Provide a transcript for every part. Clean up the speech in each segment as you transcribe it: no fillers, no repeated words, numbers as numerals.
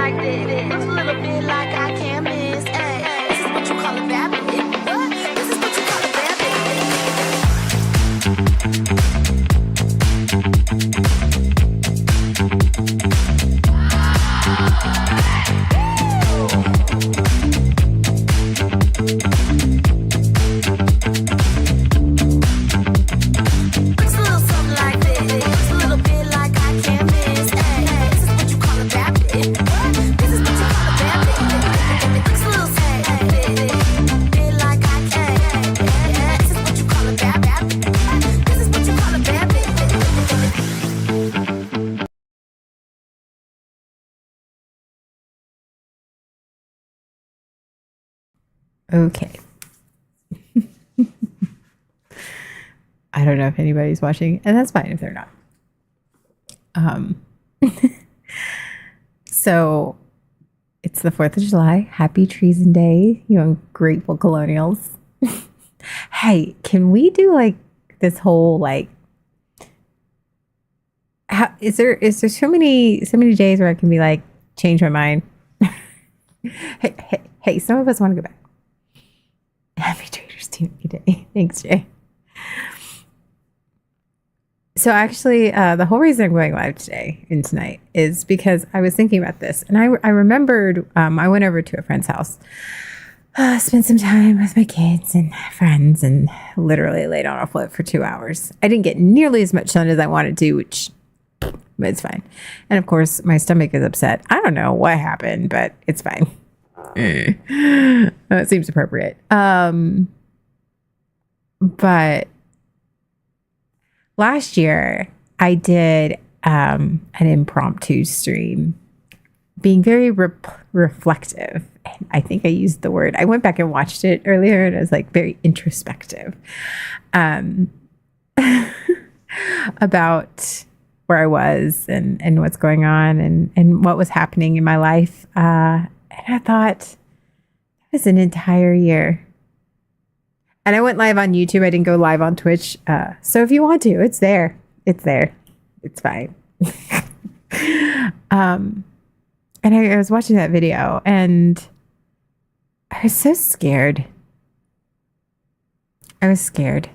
like this. Looks a little bit like I can't miss. Ay, this is what you call a bad bitch. What? This is what you call a bad Looks a little something like this. Looks a little bit like I can't miss. Ay, this is what you call a bad bitch. What? This is what you call a bad bitch. It looks a little bit like I can't. This is what you call a bad bitch. This is what you call a bad bitch. Okay. I don't know if anybody's watching, and that's fine if they're not. So it's the 4th of July. Happy Treason Day, you ungrateful colonials. Hey, can we do like this whole like is there so many days where I can be like change my mind? Hey, some of us want to go back. Happy Traders Tuesday Day. Thanks, Jay. So actually, the whole reason I'm going live today and tonight is because I was thinking about this, and I remembered I went over to a friend's house, spent some time with my kids and friends, and literally laid on a float for 2 hours. I didn't get nearly as much sun as I wanted to, which but it's fine. And of course, my stomach is upset. I don't know what happened, but it's fine. It seems appropriate. But last year I did an impromptu stream, being very reflective. And I think I used the word. I went back and watched it earlier, and it was like very introspective about where I was and what's going on and what was happening in my life. And I thought, it was an entire year. And I went live on YouTube. I didn't go live on Twitch. So if you want to, it's there. It's there. It's fine. And I was watching that video, and I was so scared. I was scared.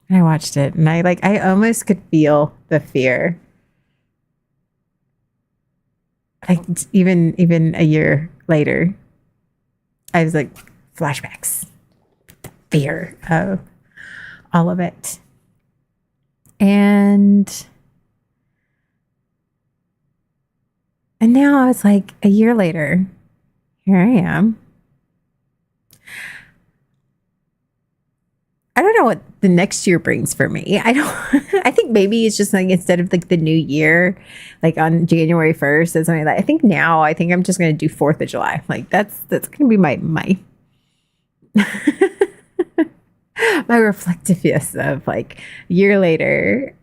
And I watched it, and I almost could feel the fear. Like even a year later, I was like, flashbacks, the fear of all of it. And now it's like a year later, here I am. I don't know what the next year brings for me. I think maybe it's just like, instead of like the new year, like on January 1st, or something like that. I think I'm just going to do 4th of July. Like that's going to be my my reflectiveness of like a year later.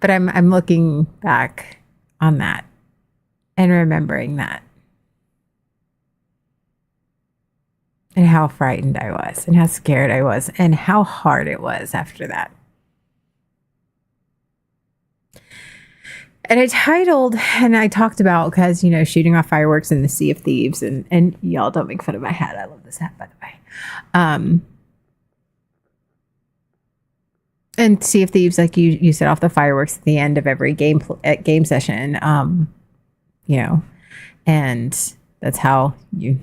But I'm looking back on that and remembering that. And how frightened I was, and how scared I was, and how hard it was after that. And I titled, and I talked about, because, shooting off fireworks in the Sea of Thieves, and y'all don't make fun of my hat. I love this hat, by the way. And Sea of Thieves, like you set off the fireworks at the end of every game session, and that's how you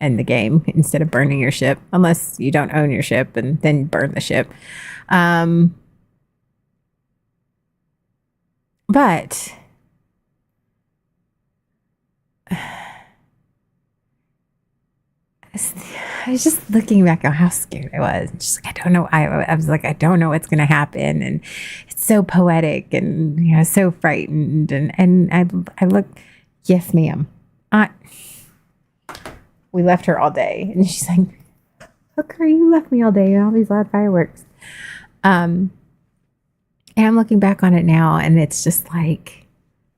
end the game, instead of burning your ship, unless you don't own your ship, and then burn the ship. But I was just looking back at how scared I was. Just like, I don't know. I was like, I don't know what's going to happen. And it's so poetic, and, so frightened. And I look, yes, ma'am. We left her all day, and she's like, Hooker, you left me all day and all these loud fireworks. And I'm looking back on it now, and it's just like,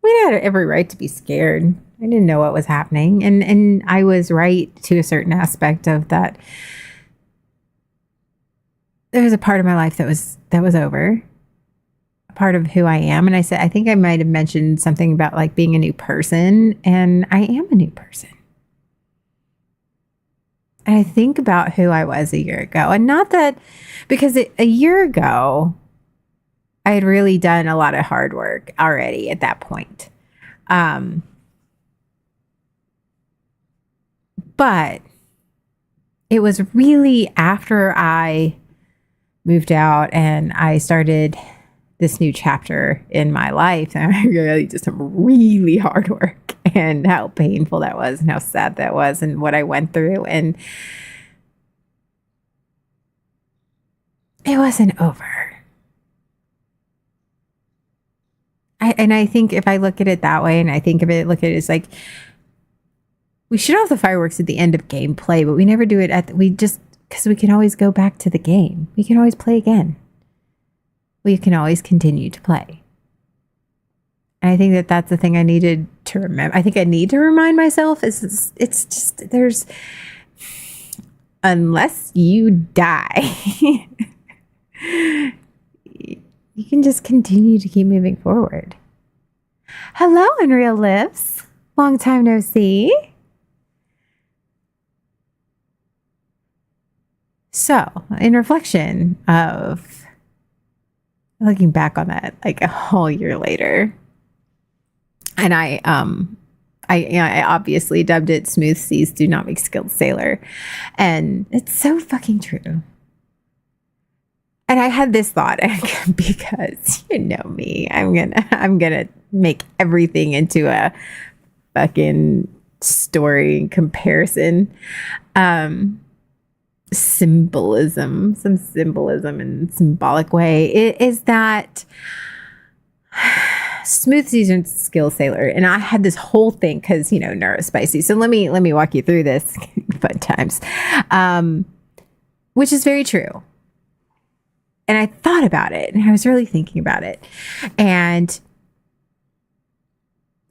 we had every right to be scared. I didn't know what was happening. And I was right to a certain aspect of that. There was a part of my life that was over. a part of who I am. And I think I might have mentioned something about like being a new person, and I am a new person. And I think about who I was a year ago, and not that because a year ago, I had really done a lot of hard work already at that point. But it was really after I moved out and I started this new chapter in my life, and I really did some really hard work, and how painful that was and how sad that was and what I went through. And it wasn't over. I think if I look at it that way, and I think of it, look at it as like, we shoot off the fireworks at the end of gameplay, but we never do it because we can always go back to the game. We can always play again. We can always continue to play. And I think that that's the thing I needed to remember. I think I need to remind myself it's just, unless you die, you can just continue to keep moving forward. Hello, Unreal Lives. Long time no see. So, in reflection of looking back on that, like a whole year later, and I obviously dubbed it "Smooth Seas Do Not Make Skilled Sailor," and it's so fucking true. And I had this thought because you know me, I'm gonna make everything into a fucking story comparison. Some symbolism and symbolic way. It is that Smooth Season Skill Sailor, and I had this whole thing because neurospicy. So let me walk you through this fun times, which is very true. And I thought about it, and I was really thinking about it. And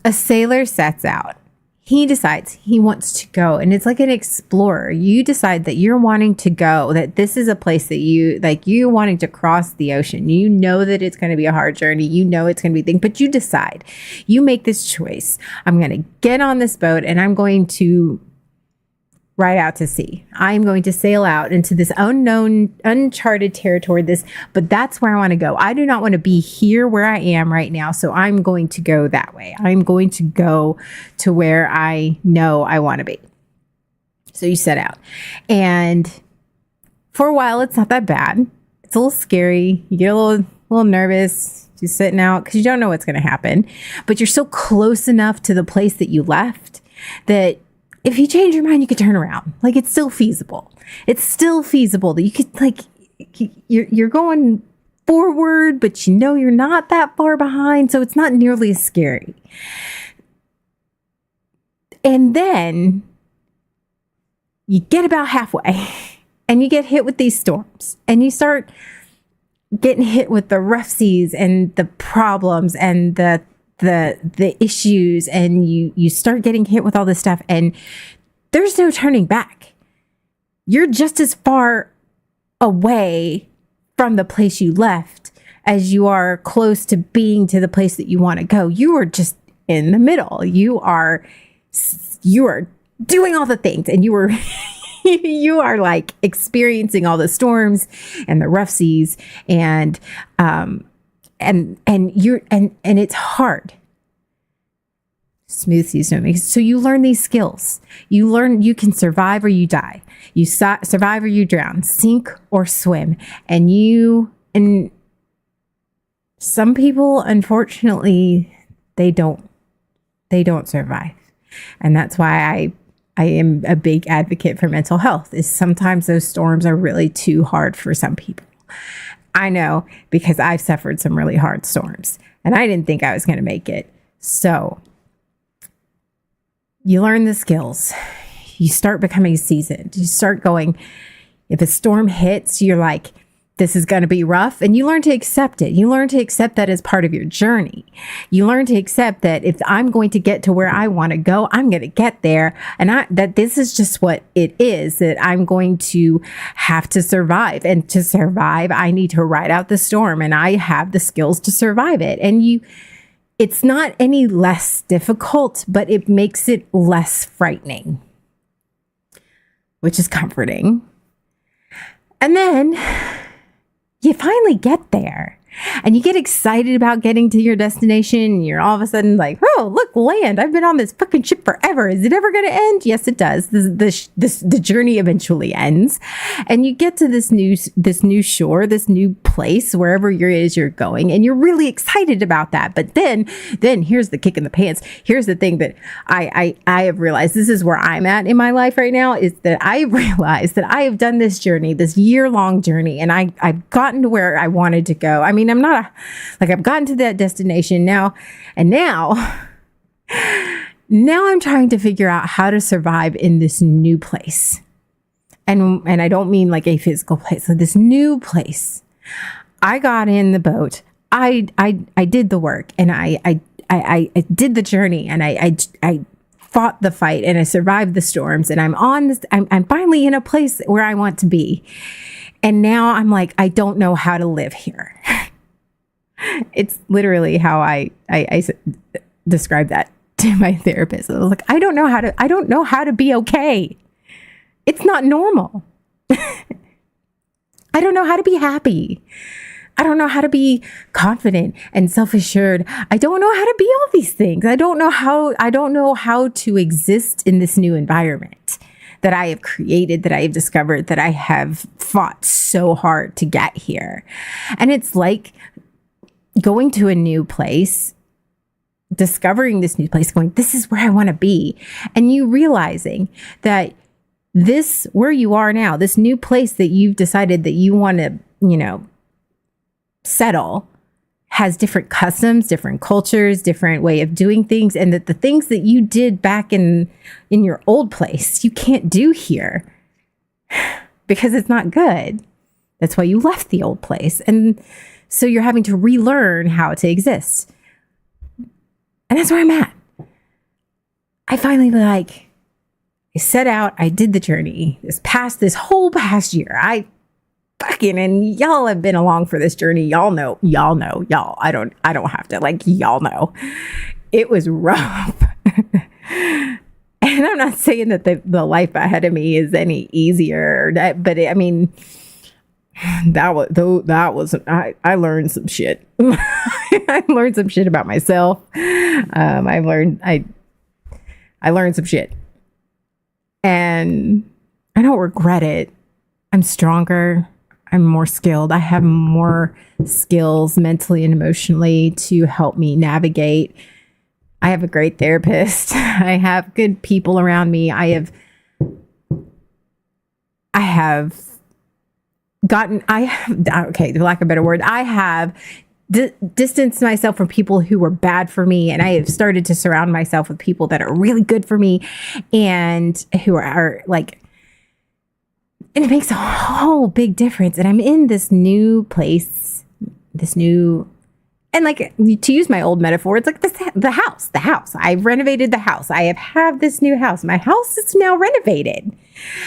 a sailor sets out. He decides he wants to go, and it's like an explorer. You decide that you're wanting to go, that this is a place that you wanting to cross the ocean. You know that it's going to be a hard journey. You know it's going to be thing, but you decide. You make this choice. I'm going to get on this boat, and I'm going to ride out to sea. I'm going to sail out into this unknown, uncharted territory. But that's where I want to go. I do not want to be here where I am right now. So I'm going to go that way. I'm going to go to where I know I want to be. So you set out. And for a while, it's not that bad. It's a little scary. You get a little nervous. You're sitting out because you don't know what's going to happen. But you're so close enough to the place that you left that if you change your mind, you could turn around. Like, it's still feasible. It's still feasible that you could, like, you're going forward, but you're not that far behind. So it's not nearly as scary. And then you get about halfway and you get hit with these storms, and you start getting hit with the rough seas and the problems and the issues, and you start getting hit with all this stuff, and there's no turning back. You're just as far away from the place you left as you are close to being to the place that you want to go. You are just in the middle. You are doing all the things, and you are like experiencing all the storms and the rough seas, and it's hard. Smooth seas don't make sense. So you learn these skills. You learn you can survive or you die. You survive or you drown, sink or swim. And some people, unfortunately, they don't survive. And that's why I am a big advocate for mental health. Is sometimes those storms are really too hard for some people. I know, because I've suffered some really hard storms, and I didn't think I was going to make it. So you learn the skills. You start becoming seasoned. You start going, if a storm hits, you're like, this is going to be rough, and you learn to accept it. You learn to accept that as part of your journey. You learn to accept that if I'm going to get to where I want to go, I'm going to get there. And that this is just what it is, that I'm going to have to survive. And to survive, I need to ride out the storm, and I have the skills to survive it. And it's not any less difficult, but it makes it less frightening, which is comforting. And then you finally get there and you get excited about getting to your destination. And you're all of a sudden like, oh, look, land. I've been on this fucking ship forever. Is it ever going to end? Yes, it does. The journey eventually ends. And you get to this new shore, this new place, wherever you're going. And you're really excited about that. But then here's the kick in the pants. Here's the thing that I have realized. This is where I'm at in my life right now, is that I realized that I have done this journey, this year-long journey, and I've gotten to where I wanted to go. I mean, I've gotten to that destination now, and now I'm trying to figure out how to survive in this new place. And I don't mean like a physical place, so this new place. I got in the boat. I did the work, and I did the journey, and I fought the fight, and I survived the storms, and I'm finally in a place where I want to be. And now I'm like, I don't know how to live here. It's literally how I described that to my therapist. I was like, I don't know how to be okay. It's not normal. I don't know how to be happy. I don't know how to be confident and self-assured. I don't know how to be all these things. I don't know how to exist in this new environment that I have created, that I have discovered, that I have fought so hard to get here. And it's like going to a new place, discovering this new place, going, this is where I want to be. And you realizing that this, where you are now, this new place that you've decided that you want to, settle, has different customs, different cultures, different way of doing things. And that the things that you did back in your old place, you can't do here because it's not good. That's why you left the old place. And so you're having to relearn how to exist. And that's where I'm at. I finally I set out, I did the journey this whole past year. And y'all have been along for this journey. Y'all know, I don't have to, y'all know. It was rough. And I'm not saying that the life ahead of me is any easier, but I learned some shit. I learned some shit about myself. I learned some shit, and I don't regret it. I'm stronger. I'm more skilled. I have more skills mentally and emotionally to help me navigate. I have a great therapist. I have good people around me. I have for lack of a better word, I have distanced myself from people who were bad for me. And I have started to surround myself with people that are really good for me and who are and it makes a whole big difference. And I'm in this new place, and to use my old metaphor, it's like the house. I've renovated the house. I have this new house. My house is now renovated,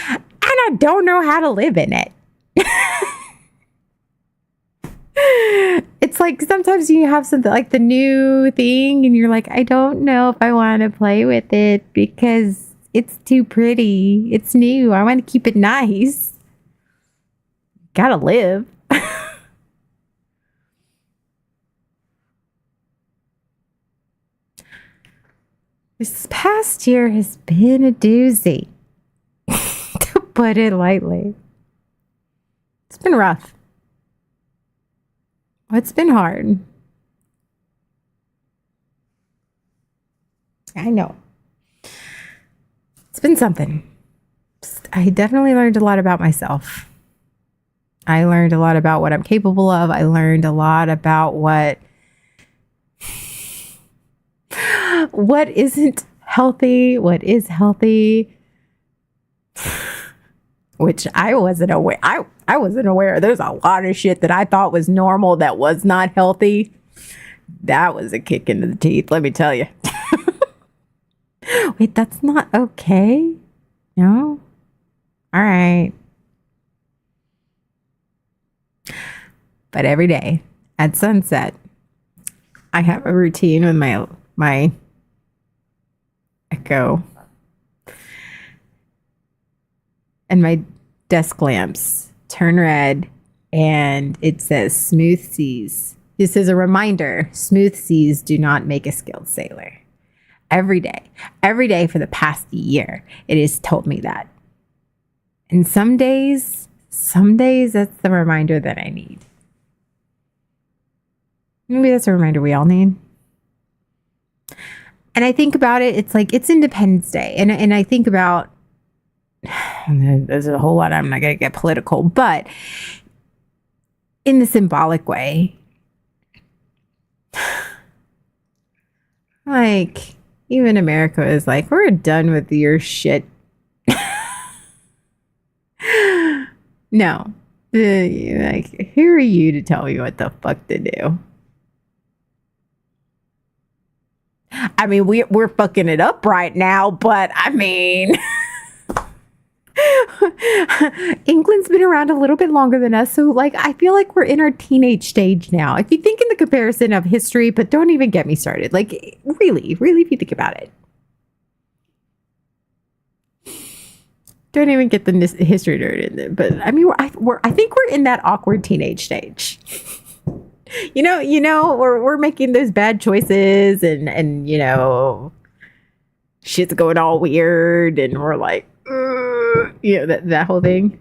and I don't know how to live in it. It's like sometimes you have something like the new thing and you're like, I don't know if I want to play with it because it's too pretty. It's new. I want to keep it nice. Gotta live. This past year has been a doozy, to put it lightly. It's been rough. It's been hard. I know. It's been something. I definitely learned a lot about myself. I learned a lot about what I'm capable of. I learned a lot about what isn't healthy, what is healthy. which I wasn't aware. I wasn't aware. There's a lot of shit that I thought was normal that was not healthy. That was a kick into the teeth, let me tell you. Wait, that's not okay? No? All right. But every day at sunset, I have a routine with my Echo and my desk lamps turn red, and it says smooth seas. This is a reminder, smooth seas do not make a skilled sailor. Every day for the past year, it has told me that. And some days that's the reminder that I need. Maybe that's a reminder we all need. And I think about it, it's like, it's Independence Day. And I think about, there's a whole lot, I'm not going to get political, but in the symbolic way, like, even America is like, we're done with your shit. No. Like, who are you to tell me what the fuck to do? I mean, we're fucking it up right now, but I mean, England's been around a little bit longer than us. So, like, I feel like we're in our teenage stage now. If you think in the comparison of history, but don't even get me started. Like, really, if you think about it. Don't even get the history nerd in there. But, I mean, I think we're in that awkward teenage stage. You know, we're making those bad choices and you know, shit's going all weird and we're like, you know, that whole thing.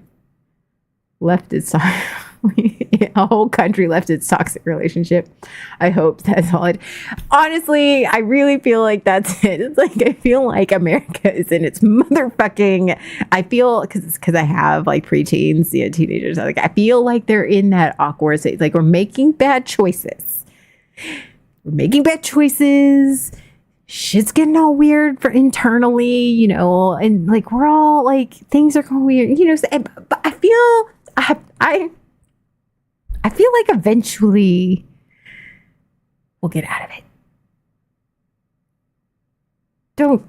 Left its a whole country left its toxic relationship. I hope that's all it. Honestly, I really feel like that's it. It's like, I feel like America is in its motherfucking. I feel because I have like preteens, you know, teenagers. Like, I feel like they're in that awkward state. Like, we're making bad choices. Shit's getting all weird for internally, you know, and like we're all like things are going weird, you know. But I feel I feel like eventually we'll get out of it.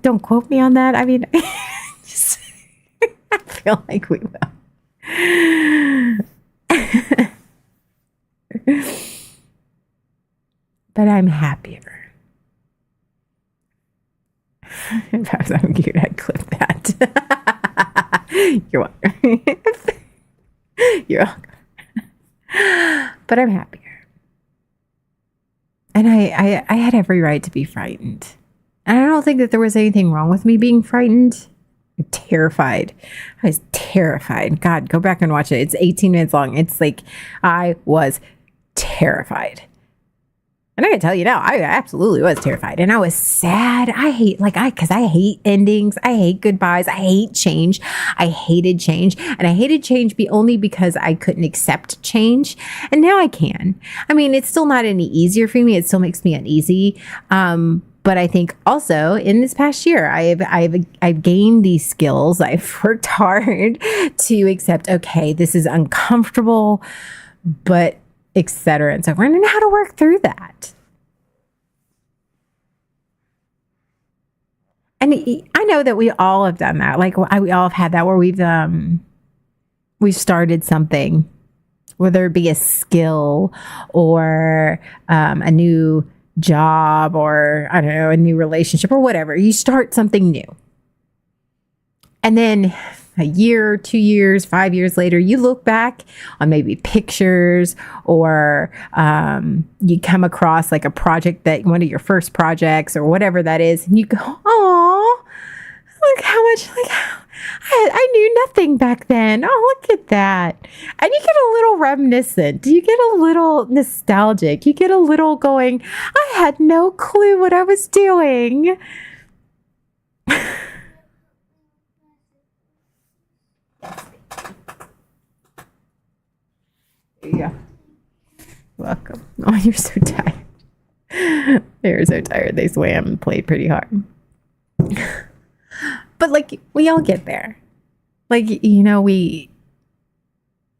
Don't quote me on that. I mean, just, I feel like we will. But I'm happier. If I was on cute, I'd clip that. You're welcome. You're welcome. But I'm happier. And I had every right to be frightened. And I don't think that there was anything wrong with me being frightened. I'm terrified. I was terrified. God, go back and watch it. It's 18 minutes long. It's like I was terrified. And I can tell you now, I absolutely was terrified. And I was sad. Because I hate endings. I hate goodbyes. I hate change. I hated change. And I hated change only because I couldn't accept change. And now I can. I mean, it's still not any easier for me. It still makes me uneasy. But I think also in this past year, I've gained these skills. I've worked hard to accept, okay, this is uncomfortable, but et cetera. And so we're learning how to work through that. And I know that we all have done that. Like we all have had that where we've started something, whether it be a skill or a new job or, I don't know, a new relationship or whatever. You start something new. And then a year, 2 years, 5 years later, you look back on maybe pictures or you come across like a project that one of your first projects or whatever that is. And you go, oh, look how much, I knew nothing back then. Oh, look at that. And you get a little reminiscent. You get a little nostalgic. You get a little going, I had no clue what I was doing. Yeah. Welcome. Oh, you're so tired. They were so tired. They swam and played pretty hard. But like, we all get there. Like,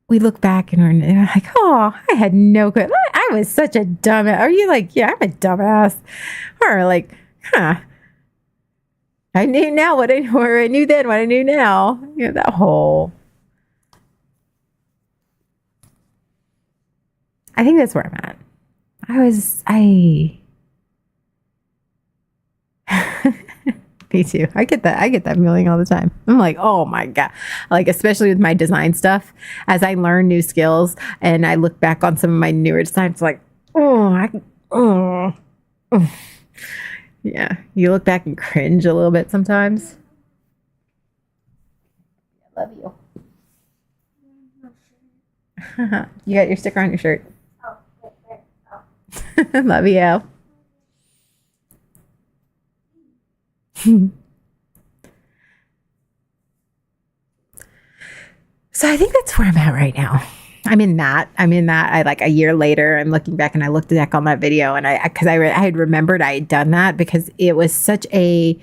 we look back and we're like, oh, I had no good. I was such a dumbass. Are you like, yeah, I'm a dumbass? Or like, huh. I knew now what or I knew then what I knew now. That whole. I think that's where I'm at. Me too. I get that feeling all the time. I'm like, oh my God. Like, especially with my design stuff, as I learn new skills and I look back on some of my newer designs, like, oh. Yeah. You look back and cringe a little bit sometimes. I love you. You got your sticker on your shirt. Love you. So I think that's where I'm at right now. I'm in that. I like a year later, I'm looking back and I looked back on that video and I had remembered I had done that because it was such a,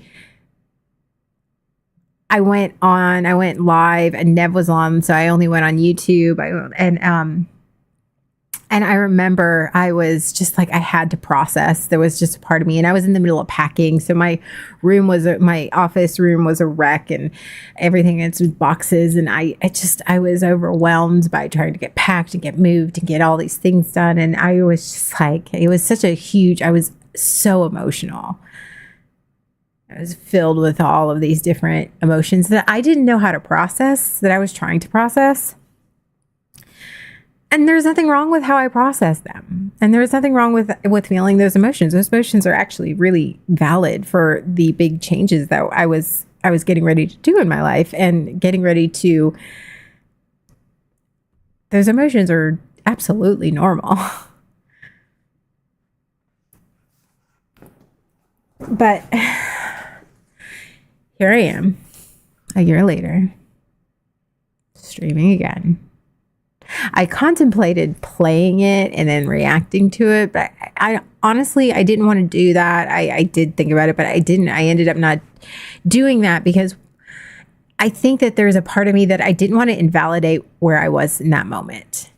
I went live and Nev was on. So I only went on YouTube. And I remember I was just like, I had to process. There was just a part of me and I was in the middle of packing. So my office room was a wreck and everything. It's with boxes. And I was overwhelmed by trying to get packed and get moved and get all these things done. And I was just like, it was such a huge, I was so emotional. I was filled with all of these different emotions that I didn't know how to process, that I was trying to process. And there's nothing wrong with how I process them. And there's nothing wrong with feeling those emotions. Those emotions are actually really valid for the big changes that I was getting ready to do in my life and getting ready to. Those emotions are absolutely normal. But here I am, a year later, streaming again. I contemplated playing it and then reacting to it, but I honestly, I didn't want to do that. I did think about it, but I didn't. I ended up not doing that because I think that there's a part of me that I didn't want to invalidate where I was in that moment.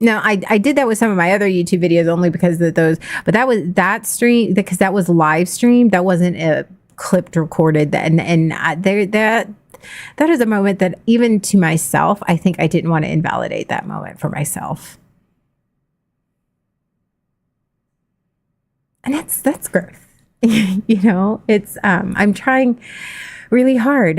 Now, I did that with some of my other YouTube videos only because of those, but that stream, because that was live streamed. That wasn't a clipped, recorded, that is a moment that even to myself, I think I didn't want to invalidate that moment for myself. And that's growth. It's, I'm trying really hard.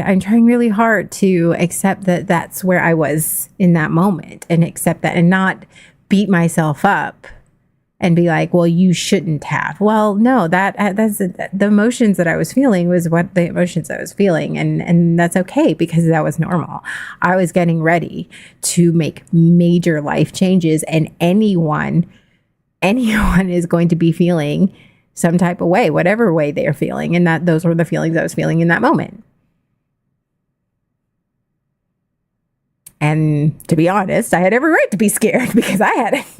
To accept that that's where I was in that moment and accept that and not beat myself up and be like, well, you shouldn't have. Well, no, that's the emotions that I was feeling was what the emotions I was feeling. And that's okay because that was normal. I was getting ready to make major life changes and anyone is going to be feeling some type of way, whatever way they're feeling. And those were the feelings I was feeling in that moment. And to be honest, I had every right to be scared because there's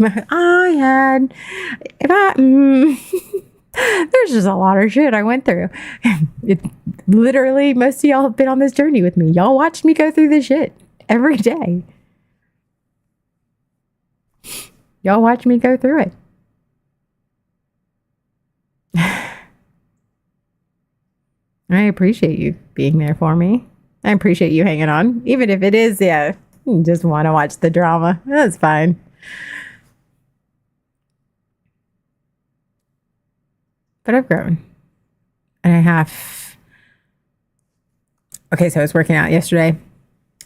just a lot of shit I went through. Literally, most of y'all have been on this journey with me. Y'all watched me go through this shit every day. Y'all watch me go through it. I appreciate you being there for me. I appreciate you hanging on, even if it is, you just want to watch the drama. That's fine. But I've grown. And I have. Okay, so I was working out yesterday.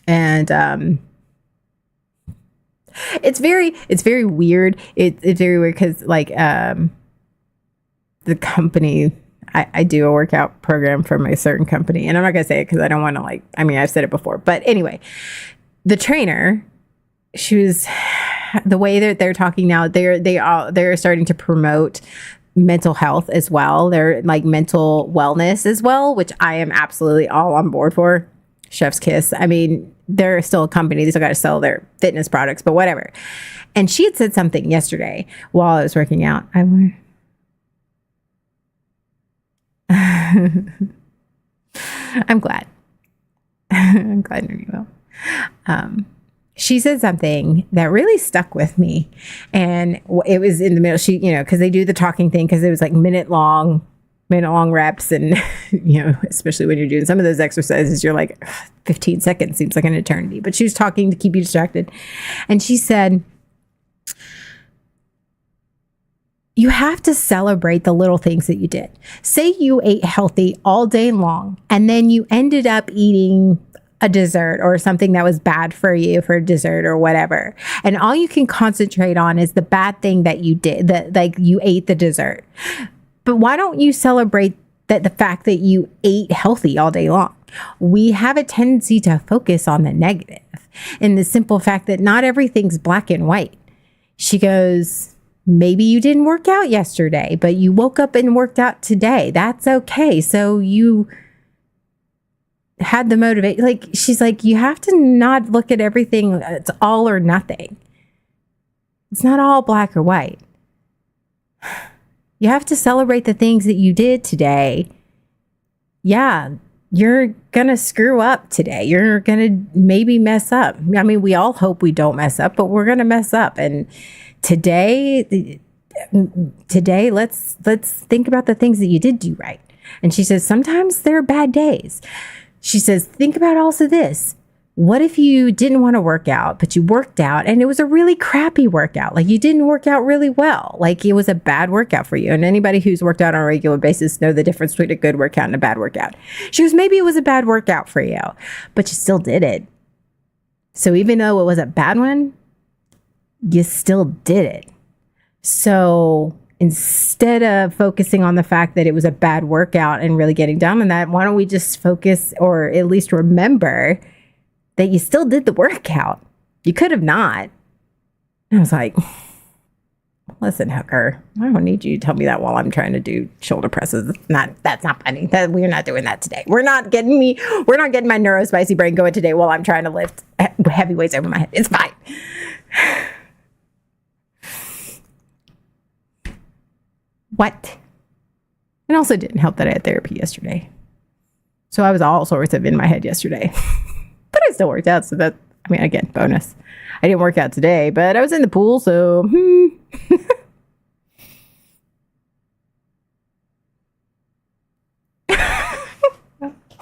And it's very weird. It's very weird because the company, I do a workout program for my certain company, and I'm not going to say it because I don't want to I've said it before, but anyway, the trainer, she was, the way that they're talking now, they're starting to promote mental health as well. They're like mental wellness as well, which I am absolutely all on board for. Chef's kiss. I mean, they're still a company. They still got to sell their fitness products, but whatever. And she had said something yesterday while I was working out. I'm glad. I'm glad you will. She said something that really stuck with me. And it was in the middle. She, because they do the talking thing, because it was like minute long reps. And, especially when you're doing some of those exercises, you're like, 15 seconds seems like an eternity. But she was talking to keep you distracted. And she said, you have to celebrate the little things that you did. Say you ate healthy all day long, and then you ended up eating a dessert or something that was bad for you for dessert or whatever. And all you can concentrate on is the bad thing that you did, that like you ate the dessert. But why don't you celebrate the fact that you ate healthy all day long? We have a tendency to focus on the negative and the simple fact that not everything's black and white. She goes, maybe you didn't work out yesterday, but you woke up and worked out today. That's okay. So you had the motivation. Like, she's like, you have to not look at everything. It's all or nothing. It's not all black or white. You have to celebrate the things that you did today. Yeah, you're going to screw up today. You're going to maybe mess up. I mean, we all hope we don't mess up, but we're going to mess up. And today, let's think about the things that you did do right. And she says, sometimes there are bad days. She says, think about also this. What if you didn't want to work out, but you worked out and it was a really crappy workout? Like, you didn't work out really well. Like, it was a bad workout for you. And anybody who's worked out on a regular basis know the difference between a good workout and a bad workout. She goes, maybe it was a bad workout for you, but you still did it. So even though it was a bad one, you still did it. So instead of focusing on the fact that it was a bad workout and really getting down on that, why don't we just focus, or at least remember, that you still did the workout? You could have not. And I was like, listen, Hooker, I don't need you to tell me that while I'm trying to do shoulder presses. That's not funny. We're not doing that today. We're not getting my neurospicy brain going today while I'm trying to lift heavy weights over my head. It's fine. What? It also didn't help that I had therapy yesterday. So I was all sorts of in my head yesterday. But I still worked out, so that, I mean, again, bonus. I didn't work out today, but I was in the pool, so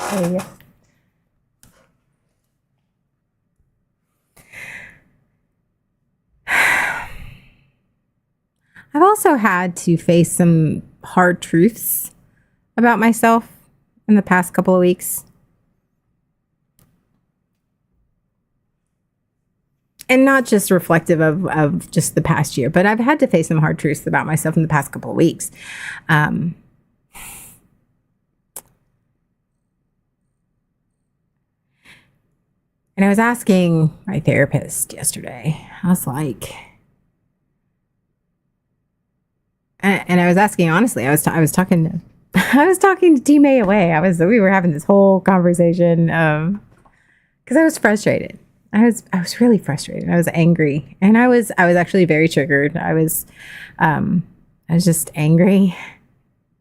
Okay. I've also had to face some hard truths about myself in the past couple of weeks. And not just reflective of just the past year, but I've had to face some hard truths about myself in the past couple of weeks. And I was asking my therapist yesterday, I was like, and I was asking honestly, I was talking to Team AOA. We were having this whole conversation because I was frustrated. I was really frustrated. I was angry, and I was actually very triggered. I was just angry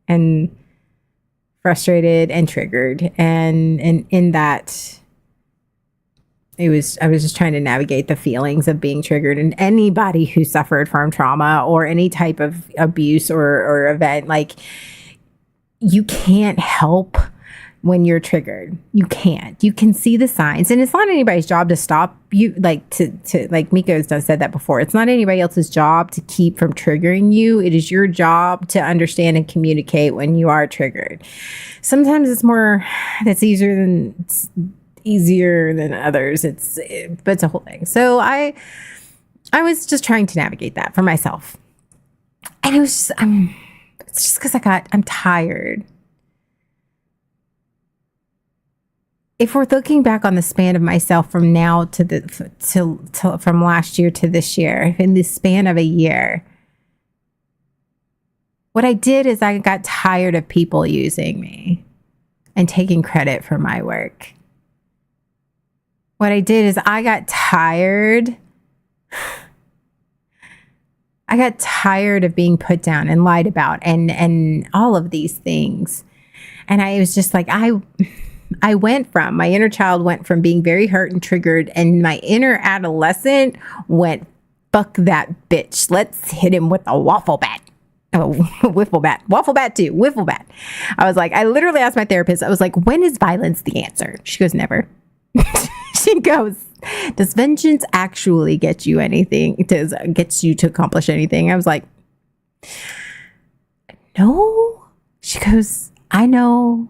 and frustrated and triggered, and in that, I was just trying to navigate the feelings of being triggered. And anybody who suffered from trauma or any type of abuse or event, like, you can't help when you're triggered. You can't. You can see the signs, and it's not anybody's job to stop you. Like to like Miko's said that before. It's not anybody else's job to keep from triggering you. It is your job to understand and communicate when you are triggered. Sometimes that's easier than others. But it's a whole thing. So I was just trying to navigate that for myself, and it's just because I'm tired. If we're looking back on the span of myself from now to from last year to this year, in the span of a year, what I did is I got tired of people using me and taking credit for my work. What I did is I got tired of being put down and lied about and all of these things. And I was just like, my inner child went from being very hurt and triggered, and my inner adolescent went, fuck that bitch. Let's hit him with a waffle bat. Oh, wiffle bat. Waffle bat too. Wiffle bat. I was like, I literally asked my therapist, I was like, when is violence the answer? She goes, never. She goes, does vengeance actually get you anything? Gets you to accomplish anything? I was like, no. She goes, I know.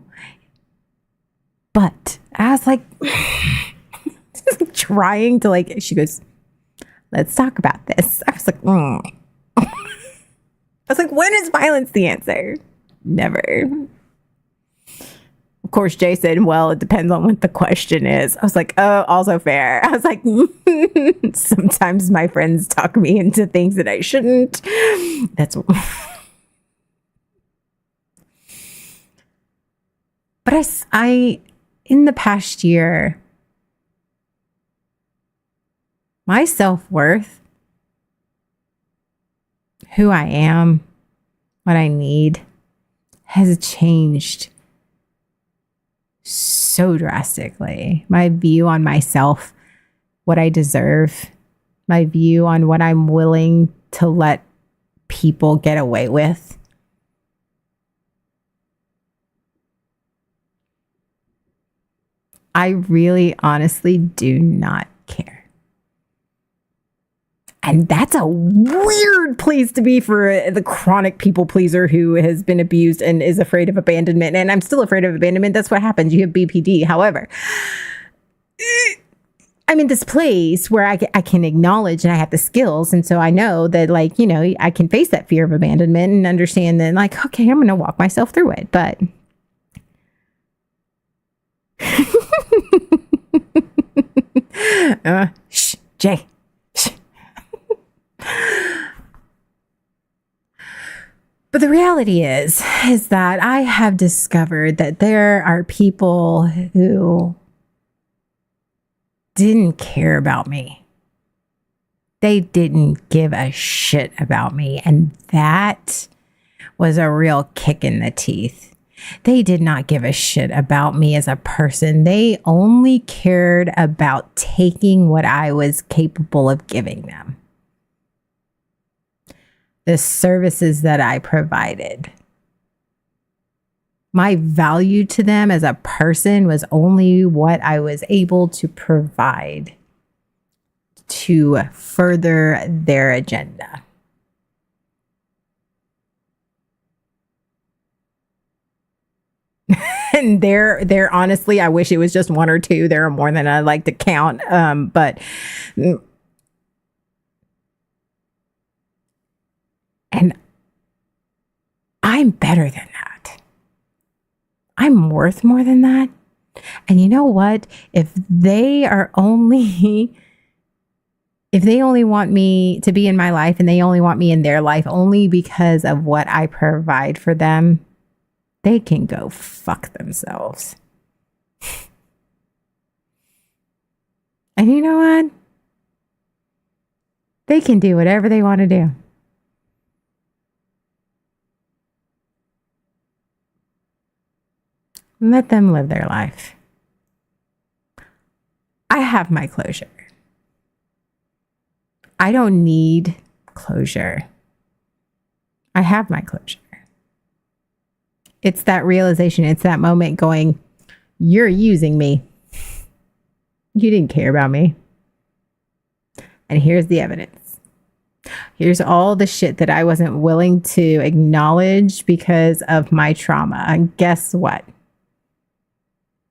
But I was like, trying to like, she goes, let's talk about this. I was like, I was like, when is violence the answer? Never. Of course, Jay said, well, it depends on what the question is. I was like, oh, also fair. I was like, sometimes my friends talk me into things that I shouldn't. That's but I in the past year, my self-worth, who I am, what I need, has changed so drastically. My view on myself, what I deserve, my view on what I'm willing to let people get away with. I really honestly do not care. And that's a weird place to be for the chronic people pleaser who has been abused and is afraid of abandonment. And I'm still afraid of abandonment. That's what happens. You have BPD. However, I'm in this place where I can acknowledge and I have the skills. And so I know that, like, you know, I can face that fear of abandonment and understand that, like, okay, I'm going to walk myself through it. But Jay. But the reality is that I have discovered that there are people who didn't care about me. They didn't give a shit about me. And that was a real kick in the teeth. They did not give a shit about me as a person. They only cared about taking what I was capable of giving them. The services that I provided. My value to them as a person was only what I was able to provide to further their agenda. And they're honestly, I wish it was just one or two. There are more than I like to count. But and I'm better than that. I'm worth more than that. And you know what? If they only want me to be in my life and they only want me in their life only because of what I provide for them, they can go fuck themselves. And you know what? They can do whatever they want to do. Let them live their life. I have my closure. I don't need closure. I have my closure. It's that realization. It's that moment going, you're using me. You didn't care about me. And here's the evidence. Here's all the shit that I wasn't willing to acknowledge because of my trauma. And guess what?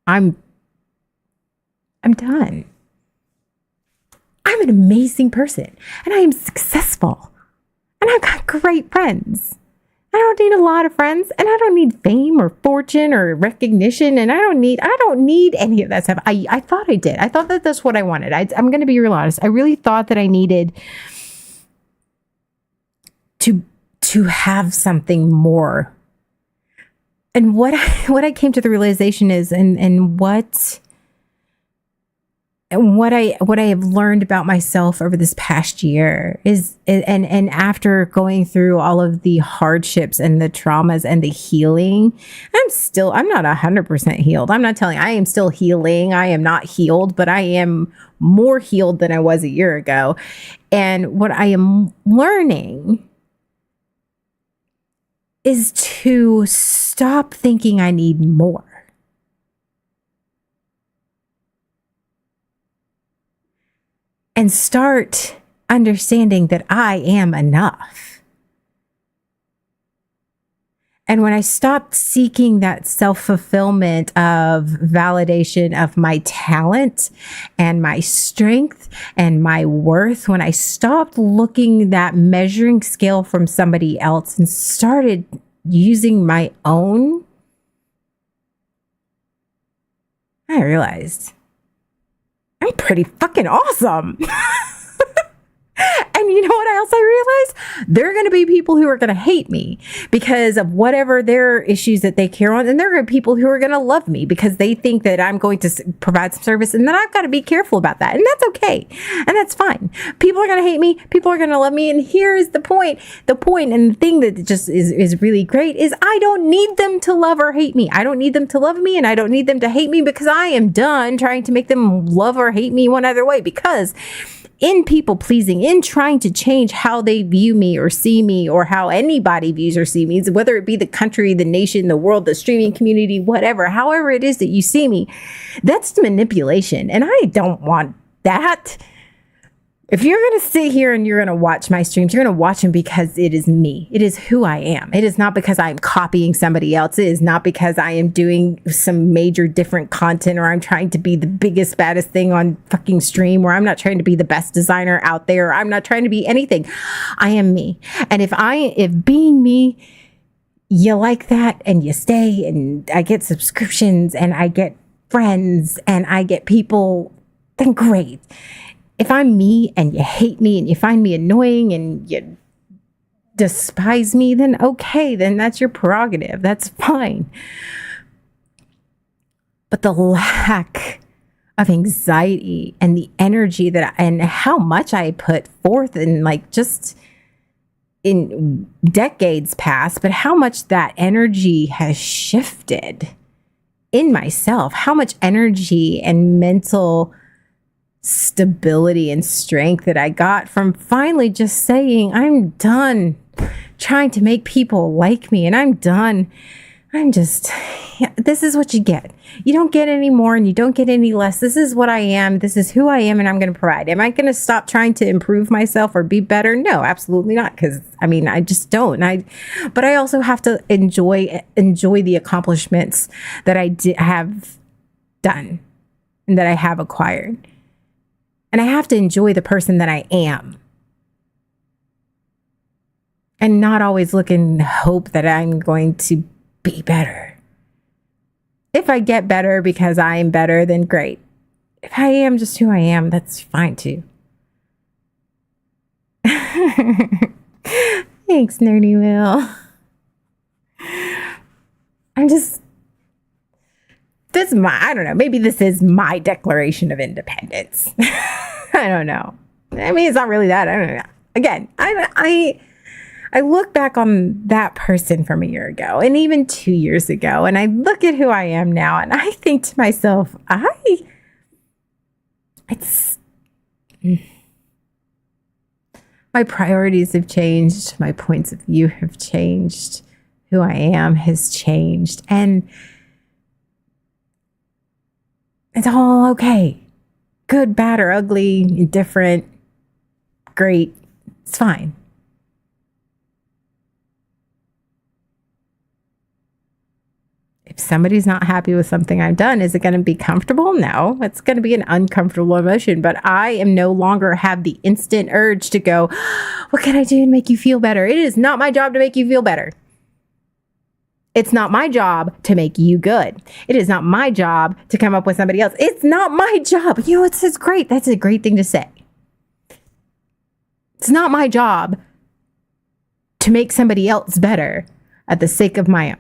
I'm done. I'm an amazing person and I am successful and I've got great friends. I don't need a lot of friends and I don't need fame or fortune or recognition. And I don't need any of that stuff. I thought I did. I thought that that's what I wanted. I'm going to be real honest. I really thought that I needed to have something more. And what I came to the realization is, and what and what I have learned about myself over this past year is, and after going through all of the hardships and the traumas and the healing, I'm not 100% healed. I'm not telling, I am still healing. I am not healed, but I am more healed than I was a year ago. And what I am learning is to stop thinking I need more. And start understanding that I am enough. And when I stopped seeking that self-fulfillment of validation of my talent and my strength and my worth, when I stopped looking that measuring scale from somebody else and started using my own, I realized I'm pretty fucking awesome. And you know what else I realized? There are going to be people who are going to hate me because of whatever their issues that they care on. And there are people who are going to love me because they think that I'm going to provide some service. And then I've got to be careful about that. And that's okay. And that's fine. People are going to hate me. People are going to love me. And here is the point. The point and the thing that just is really great is I don't need them to love or hate me. I don't need them to love me and I don't need them to hate me because I am done trying to make them love or hate me one other way, because in people pleasing, in trying to change how they view me or see me or how anybody views or sees me, whether it be the country, the nation, the world, the streaming community, whatever, however it is that you see me, that's manipulation. And I don't want that. If you're going to sit here and you're going to watch my streams, you're going to watch them because it is me. It is who I am. It is not because I'm copying somebody else. It is not because I am doing some major different content or I'm trying to be the biggest, baddest thing on fucking stream, or I'm not trying to be the best designer out there. I'm not trying to be anything. I am me. And if being me, you like that and you stay and I get subscriptions and I get friends and I get people, then great. If I'm me and you hate me and you find me annoying and you despise me, then okay, then that's your prerogative. That's fine. But the lack of anxiety and the energy and how much I put forth in just in decades past, but how much that energy has shifted in myself, how much energy and mental stability and strength that I got from finally just saying, I'm done trying to make people like me. And this is what you get. You don't get any more and you don't get any less. This is what I am. This is who I am and I'm going to provide. Am I going to stop trying to improve myself or be better? No, absolutely not. Because I just don't. But I also have to enjoy the accomplishments that I have done and that I have acquired. And I have to enjoy the person that I am. And not always look and hope that I'm going to be better. If I get better because I am better, then great. If I am just who I am, that's fine too. Thanks, Nerdy Will. I don't know, maybe this is my declaration of independence. I don't know. It's not really that. I don't know. Again, I look back on that person from a year ago and even 2 years ago, and I look at who I am now and I think to myself, my priorities have changed. My points of view have changed. Who I am has changed. And it's all okay. Good, bad, or ugly, indifferent, great. It's fine. If somebody's not happy with something I've done, is it going to be comfortable? No, it's going to be an uncomfortable emotion, but I am no longer have the instant urge to go, what can I do to make you feel better? It is not my job to make you feel better. It's not my job to make you good. It is not my job to come up with somebody else. It's not my job. You know, it's great. That's a great thing to say. It's not my job to make somebody else better at the sake of my own.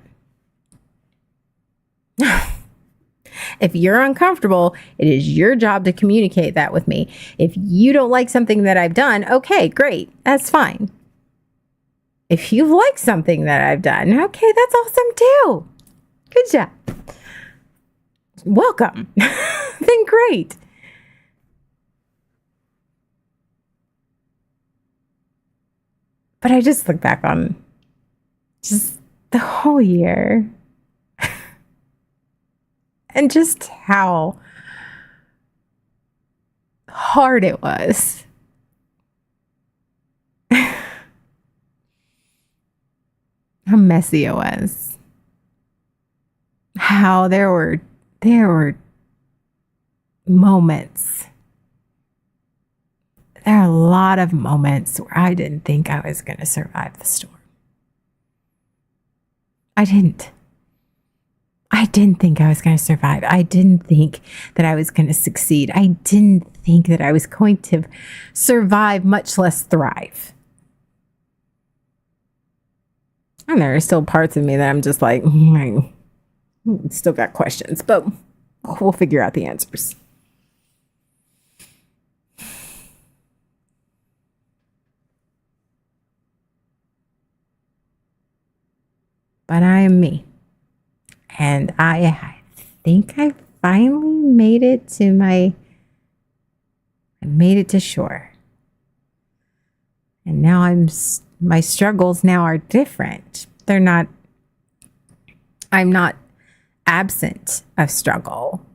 If you're uncomfortable, it is your job to communicate that with me. If you don't like something that I've done, okay, great. That's fine. If you like something that I've done, okay, that's awesome too. Good job. Welcome. Then great. But I just look back on just the whole year and just how hard it was. How messy it was. How there were moments. There are a lot of moments where I didn't think I was going to survive the storm. I didn't think I was going to survive. I didn't think that I was going to succeed. I didn't think that I was going to survive, much less thrive. And there are still parts of me that I'm just like, I still got questions, but we'll figure out the answers. But I am me. And I think I finally made it to shore. And now my struggles now are different. I'm not absent of struggle.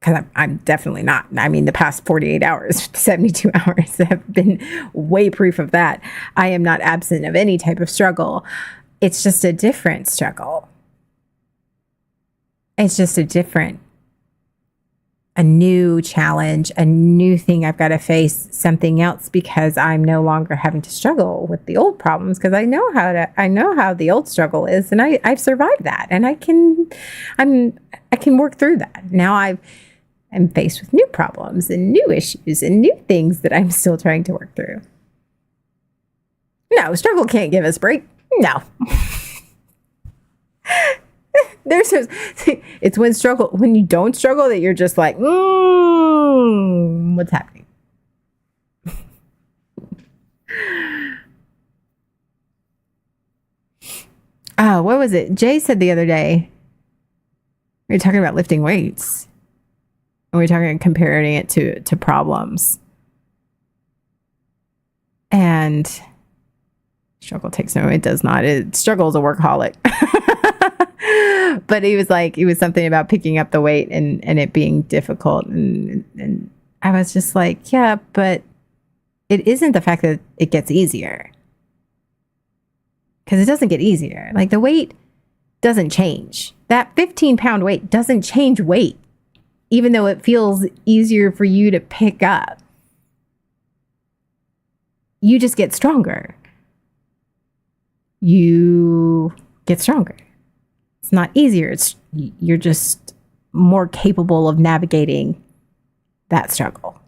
Because I'm definitely not. I mean, the past 48 hours, 72 hours have been way proof of that. I am not absent of any type of struggle. It's just a different struggle. It's just a new challenge, a new thing I've got to face, something else, because I'm no longer having to struggle with the old problems, because I know how the old struggle is, and I've survived that, and I can work through that. Now I'm faced with new problems and new issues and new things that I'm still trying to work through. No, struggle can't give us a break. No. It's when you don't struggle that you're just like, what's happening? What was it? Jay said the other day, we were talking about lifting weights. And we were talking, comparing it to problems. And struggle takes no, it does not. Struggle is a workaholic. But he was something about picking up the weight and it being difficult. And I was just like, yeah, but it isn't the fact that it gets easier. Because it doesn't get easier. Like, the weight doesn't change. That 15-pound weight doesn't change weight, even though it feels easier for you to pick up. You just get stronger. You get stronger. It's not easier. You're just more capable of navigating that struggle.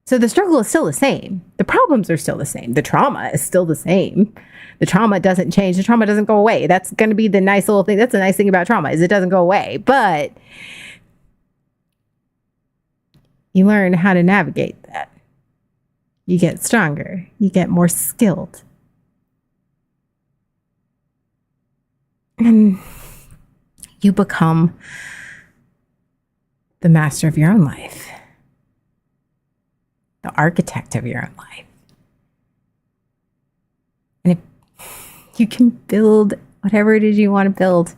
So the struggle is still the same. The problems are still the same. The trauma is still the same. The trauma doesn't change. The trauma doesn't go away. That's going to be the nice little thing. That's the nice thing about trauma, is it doesn't go away. But you learn how to navigate that. You get stronger. You get more skilled. And you become the master of your own life. The architect of your own life. And if you can build whatever it is you want to build,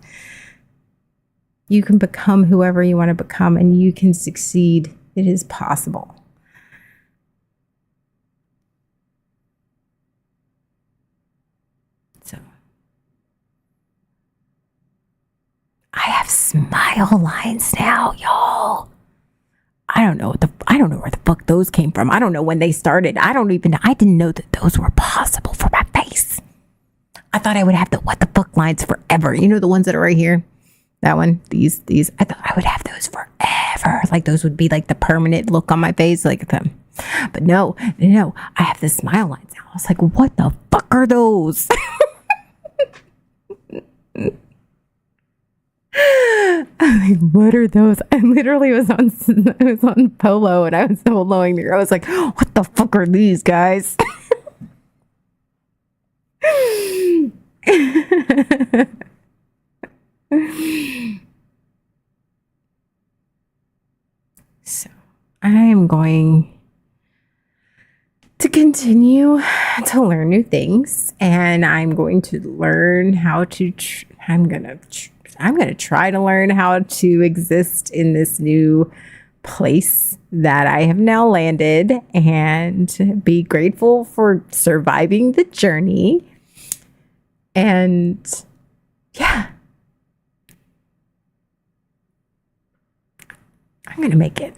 you can become whoever you want to become, and you can succeed. It is possible. So I have smile lines now, y'all. I don't know where the fuck those came from. I don't know when they started. I didn't know that those were possible for my face. I thought I would have the what the fuck lines forever. You know, the ones that are right here? That one, these. I thought I would have those forever. Like, those would be like the permanent look on my face, like them. But no, I have the smile lines now. I was like, what the fuck are those? I'm like, what are those? I literally was on Polo and I was following the girl. I was like, what the fuck are these guys? So I am going to continue to learn new things, and I'm going to learn how to. I'm gonna try to learn how to exist in this new place that I have now landed, and be grateful for surviving the journey. And yeah, I'm going to make it.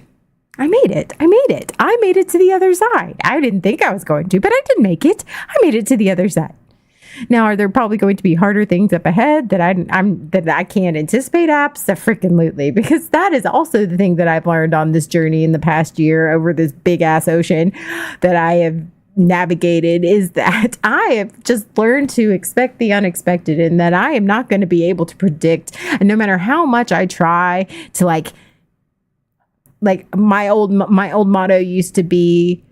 I made it. I made it to the other side. I didn't think I was going to, but I did make it. I made it to the other side. Now, are there probably going to be harder things up ahead that I can't anticipate? Absolutely, because that is also the thing that I've learned on this journey in the past year over this big ass ocean that I have navigated, is that I have just learned to expect the unexpected, and that I am not going to be able to predict. And no matter how much I try to like my old motto used to be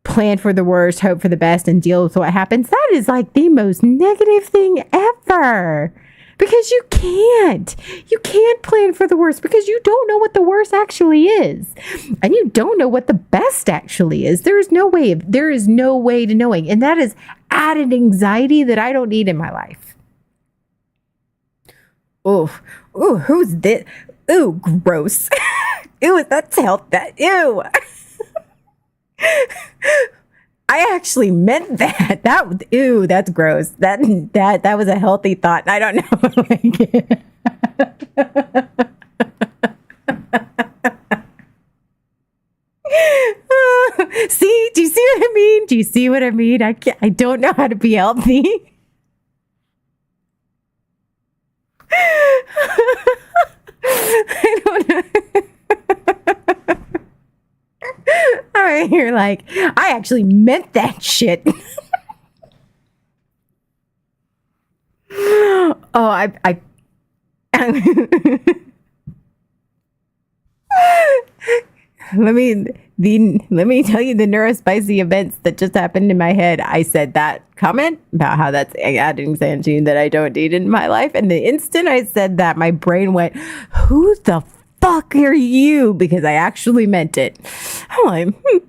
plan for the worst, hope for the best, and deal with what happens. That is like the most negative thing ever, because you can't plan for the worst, because you don't know what the worst actually is, and you don't know what the best actually is. There is no way to knowing, and that is added anxiety that I don't need in my life. Ooh, who's this? Ooh, gross. Ew, that's health. Ew. I actually meant that. Ew, that's gross. That was a healthy thought. I don't know. See, do you see what I mean? Do you see what I mean? I don't know how to be healthy. I don't know. All right, you're like, I actually meant that shit. Oh, I let me tell you the neurospicy events that just happened in my head. I said that comment about how that's adding xanthine that I don't need in my life, and the instant I said that, my brain went, "Who the fuck are you?" Because I actually meant it. I'm like,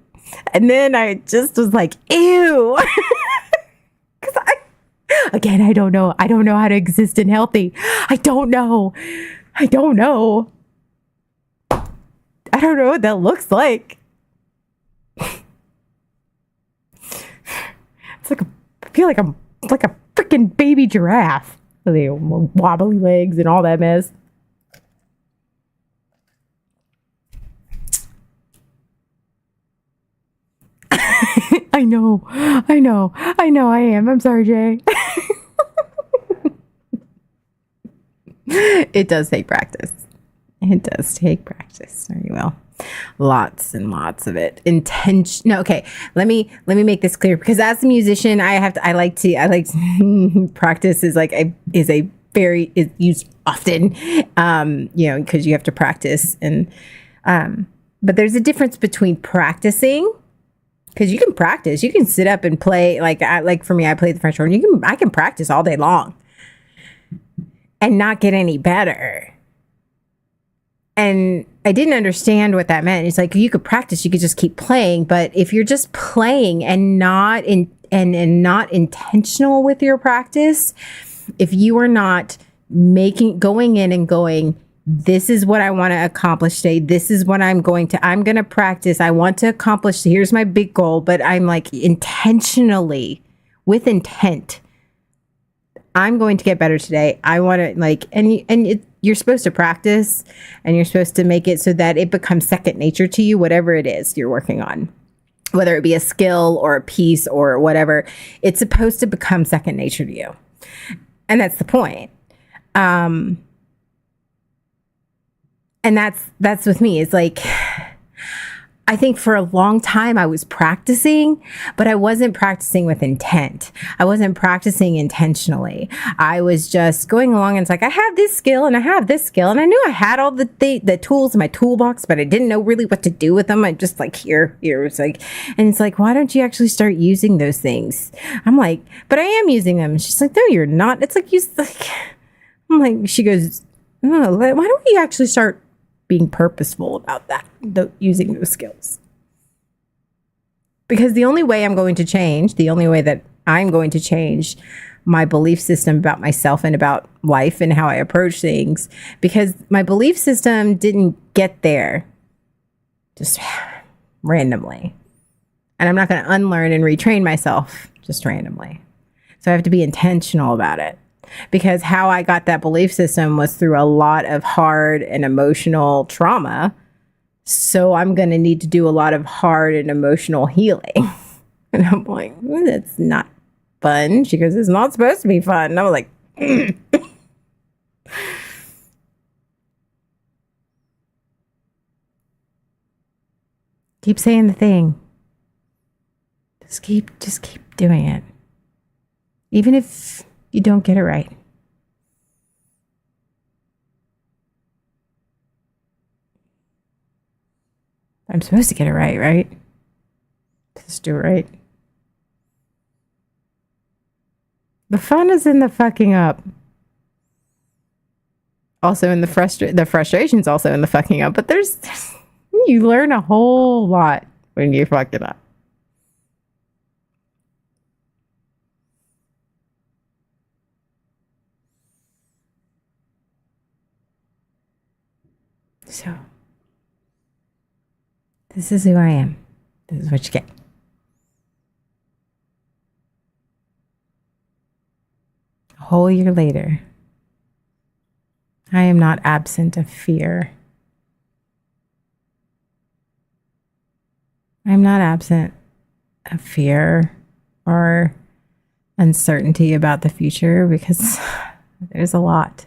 and then I just was like, "Ew," because I don't know how to exist in healthy. I don't know what that looks like. It's like I feel like I'm like a freaking baby giraffe. The wobbly legs and all that mess. I know I am. I'm sorry, Jay. It does take practice. Very well. Lots and lots of it. No, okay. Let me make this clear, because as a musician, I like to practice is used often. Because you have to practice, and but there's a difference between practicing, because you can practice, you can sit up and play. Like for me, I play the French horn. I can practice all day long and not get any better. And I didn't understand what that meant. It's like, you could practice, you could just keep playing, but if you're just playing and not not intentional with your practice, if you are not going in and going, this is what I want to accomplish today, this is what I'm going to practice, I want to accomplish, here's my big goal, but I'm like intentionally, with intent, I'm going to get better today. I want to you're supposed to practice, and you're supposed to make it so that it becomes second nature to you, whatever it is you're working on, whether it be a skill or a piece or whatever. It's supposed to become second nature to you. And that's the point. And that's with me. It's like, I think for a long time I was practicing, but I wasn't practicing with intent. I wasn't practicing intentionally. I was just going along and it's like, I have this skill and I have this skill. And I knew I had all the tools in my toolbox, but I didn't know really what to do with them. I just like, here. It's like, and it's like, why don't you actually start using those things? I'm like, but I am using them. And she's like, no, you're not. It's like, I'm like, she goes, oh, why don't we actually start being purposeful about that, using those skills? Because the only way I'm going to change, the only way that I'm going to change my belief system about myself and about life and how I approach things, because my belief system didn't get there just randomly. And I'm not going to unlearn and retrain myself just randomly. So I have to be intentional about it. Because how I got that belief system was through a lot of hard and emotional trauma. So I'm going to need to do a lot of hard and emotional healing. And I'm like, that's not fun. She goes, it's not supposed to be fun. And I was like, keep saying the thing. Just keep doing it. Even if you don't get it right. I'm supposed to get it right, right? Just do it right. The fun is in the fucking up. Also in the frustration's also in the fucking up. But there's you learn a whole lot when you fuck it up. So, this is who I am. This is what you get. A whole year later, I am not absent of fear. I'm not absent of fear or uncertainty about the future, because there's a lot.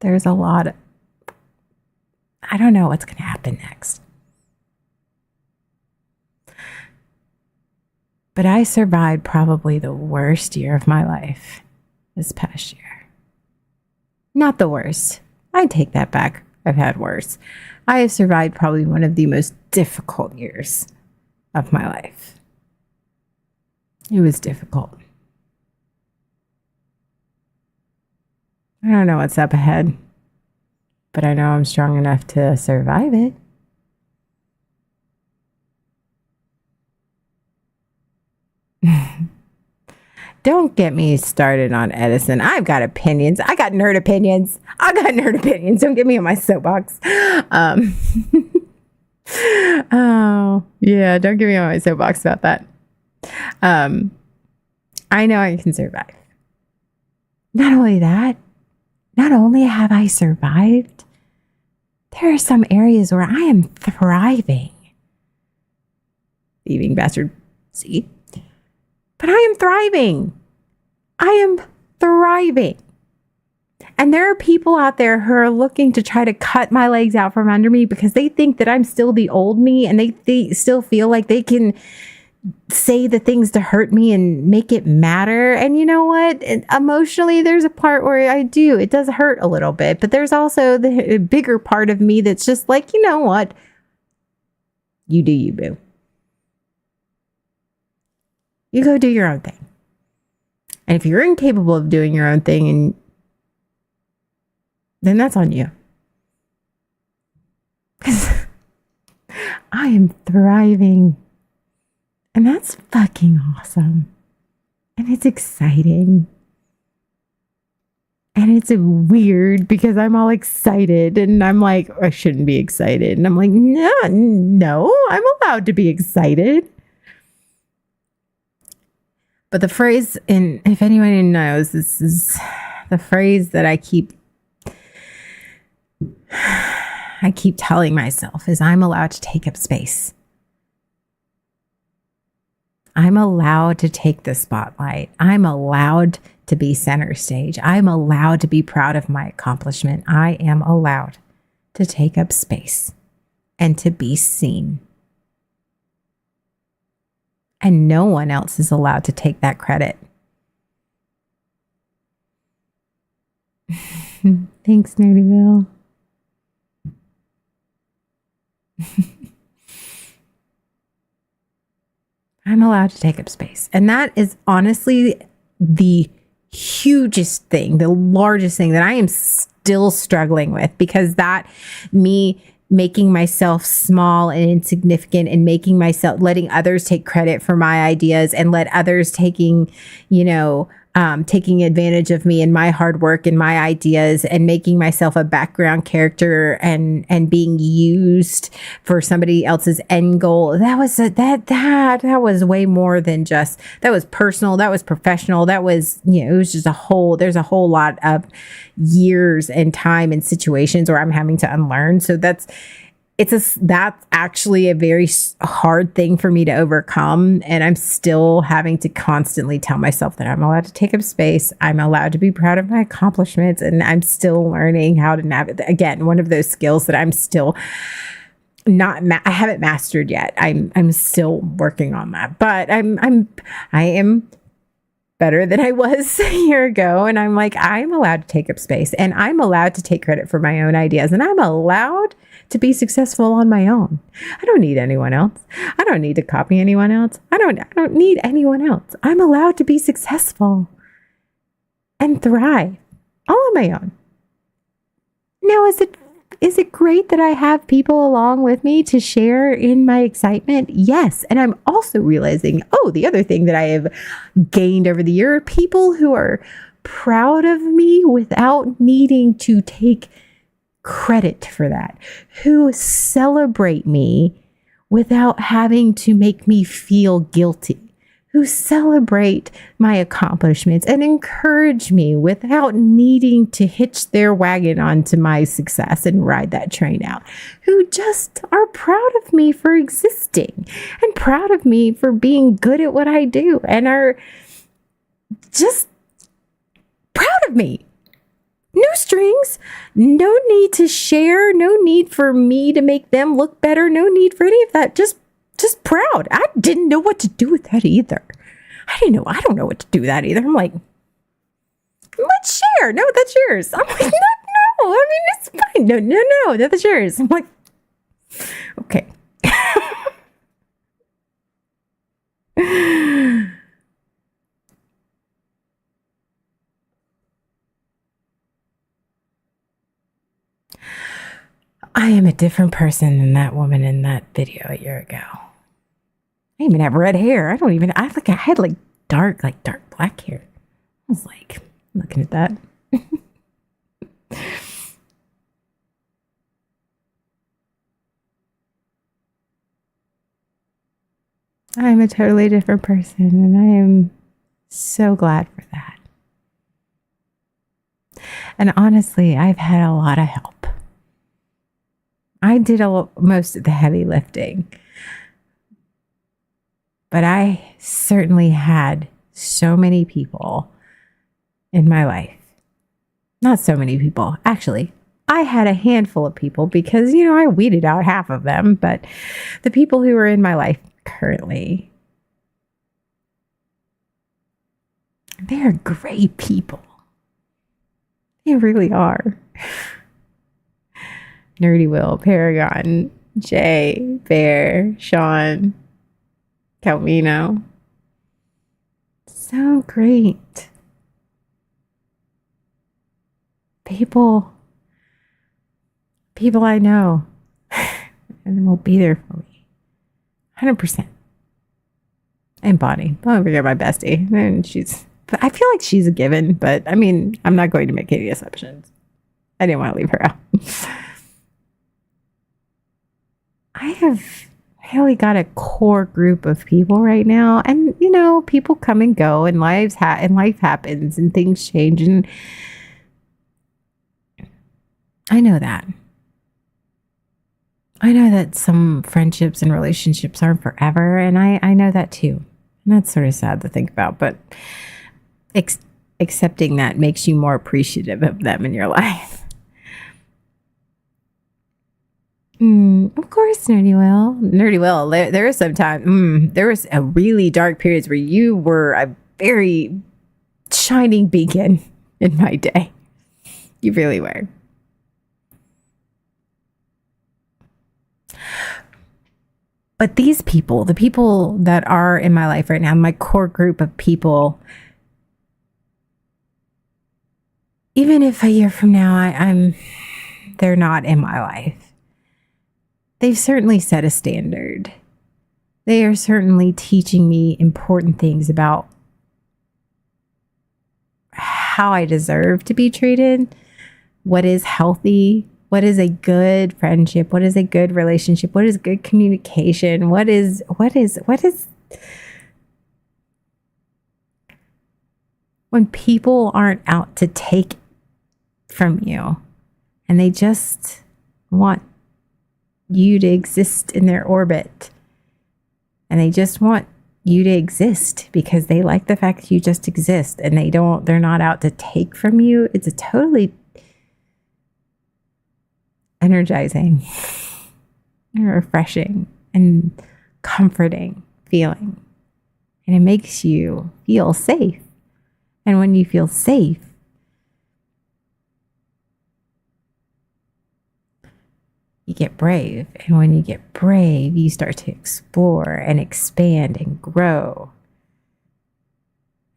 There's a lot. I don't know what's going to happen next. But I survived probably the worst year of my life this past year. Not the worst. I take that back. I've had worse. I have survived probably one of the most difficult years of my life. It was difficult. I don't know what's up ahead, but I know I'm strong enough to survive it. Don't get me started on Edison. I've got opinions. I got nerd opinions. Don't get me on my soapbox. Oh, yeah. Don't get me on my soapbox about that. I know I can survive. Not only that, not only have I survived, there are some areas where I am thriving. Thieving bastard. See? But I am thriving. I am thriving. And there are people out there who are looking to try to cut my legs out from under me because they think that I'm still the old me, and they still feel like they can say the things to hurt me and make it matter. And you know what? Emotionally, there's a part where it does hurt a little bit, but there's also the bigger part of me that's just like, you know what? You do you, boo. You go do your own thing. And if you're incapable of doing your own thing, then that's on you. Because I am thriving. And that's fucking awesome. And it's exciting. And it's weird because I'm all excited and I'm like, I shouldn't be excited. And I'm like, no, I'm allowed to be excited. But the phrase, and if anyone knows, this is the phrase that I keep telling myself is I'm allowed to take up space. I'm allowed to take the spotlight. I'm allowed to be center stage. I'm allowed to be proud of my accomplishment. I am allowed to take up space and to be seen And no one else is allowed to take that credit. Thanks, Nerdyville. I'm allowed to take up space. And that is honestly the hugest thing, the largest thing that I am still struggling with, because that me making myself small and insignificant and making myself, letting others take credit for my ideas and let others taking advantage of me and my hard work and my ideas and making myself a background character and being used for somebody else's end goal. That was way more than just, that was personal. That was professional. That was, it was just there's a whole lot of years and time and situations where I'm having to unlearn. So that's actually a very hard thing for me to overcome. And I'm still having to constantly tell myself that I'm allowed to take up space. I'm allowed to be proud of my accomplishments. And I'm still learning how to navigate. Again, one of those skills that I'm still I haven't mastered yet. I'm still working on that, but I am better than I was a year ago. And I'm like, I'm allowed to take up space and I'm allowed to take credit for my own ideas. And I'm allowed to be successful on my own. I don't need anyone else. I don't need to copy anyone else. I don't need anyone else. I'm allowed to be successful and thrive all on my own. Now, is it great that I have people along with me to share in my excitement? Yes. And I'm also realizing, the other thing that I have gained over the year, people who are proud of me without needing to take credit for that, who celebrate me without having to make me feel guilty, who celebrate my accomplishments and encourage me without needing to hitch their wagon onto my success and ride that train out, who just are proud of me for existing and proud of me for being good at what I do and are just proud of me. No strings, no need to share, no need for me to make them look better, no need for any of that. Just proud. I didn't know what to do with that either. I don't know what to do with that either. I'm like, let's share. No, that's yours. I'm like, no. I mean, it's fine. No, that's yours. I'm like, okay. I am a different person than that woman in that video a year ago. I even have red hair. I had dark black hair. I was like, looking at that. I'm a totally different person, and I am so glad for that. And honestly, I've had a lot of help. I did most of the heavy lifting, but I certainly had so many people in my life. Not so many people. Actually, I had a handful of people because, I weeded out half of them, but the people who are in my life currently, they're great people. They really are. Nerdy Will, Paragon, Jay, Bear, Sean, Calvino. So great. People I know and will be there for me. 100%. And Bonnie. Don't forget my bestie. And I feel like she's a given, but I mean, I'm not going to make any assumptions. I didn't want to leave her out. I have really got a core group of people right now, and people come and go, and life happens, and things change, and I know that. I know that some friendships and relationships aren't forever, and I know that too, and that's sort of sad to think about, but accepting that makes you more appreciative of them in your life. Of course, Nerdy Will. Nerdy Will. There was some time. There was a really dark periods where you were a very shining beacon in my day. You really were. But these people, the people that are in my life right now, my core group of people, even if a year from now they're not in my life, they've certainly set a standard. They are certainly teaching me important things about how I deserve to be treated, what is healthy, what is a good friendship, what is a good relationship, what is good communication, what is when people aren't out to take from you and they just want you to exist in their orbit and they just want you to exist because they like the fact that you just exist and they're not out to take from you. It's a totally energizing and refreshing and comforting feeling. And it makes you feel safe. And when you feel safe, you get brave. And when you get brave, you start to explore and expand and grow.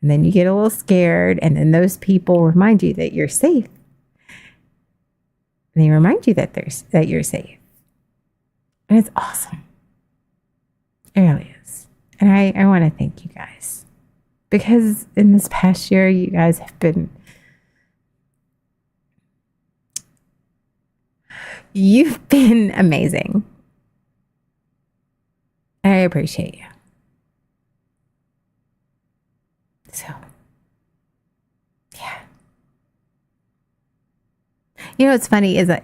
And then you get a little scared. And then those people remind you that you're safe. And they remind you that you're safe. And it's awesome. It really is. And I want to thank you guys. Because in this past year, you guys have been... You've been amazing. I appreciate you. So, yeah. You know what's funny is I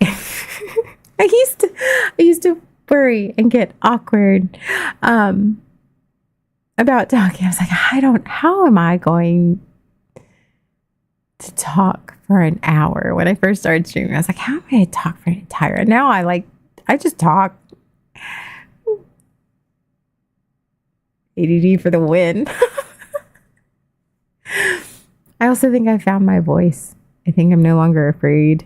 used to worry and get awkward about talking. I was like, how am I going to talk for an hour? When I first started streaming, I was like, how am I going to talk for an entire hour? And now I just talk. ADD for the win. I also think I found my voice. I think I'm no longer afraid.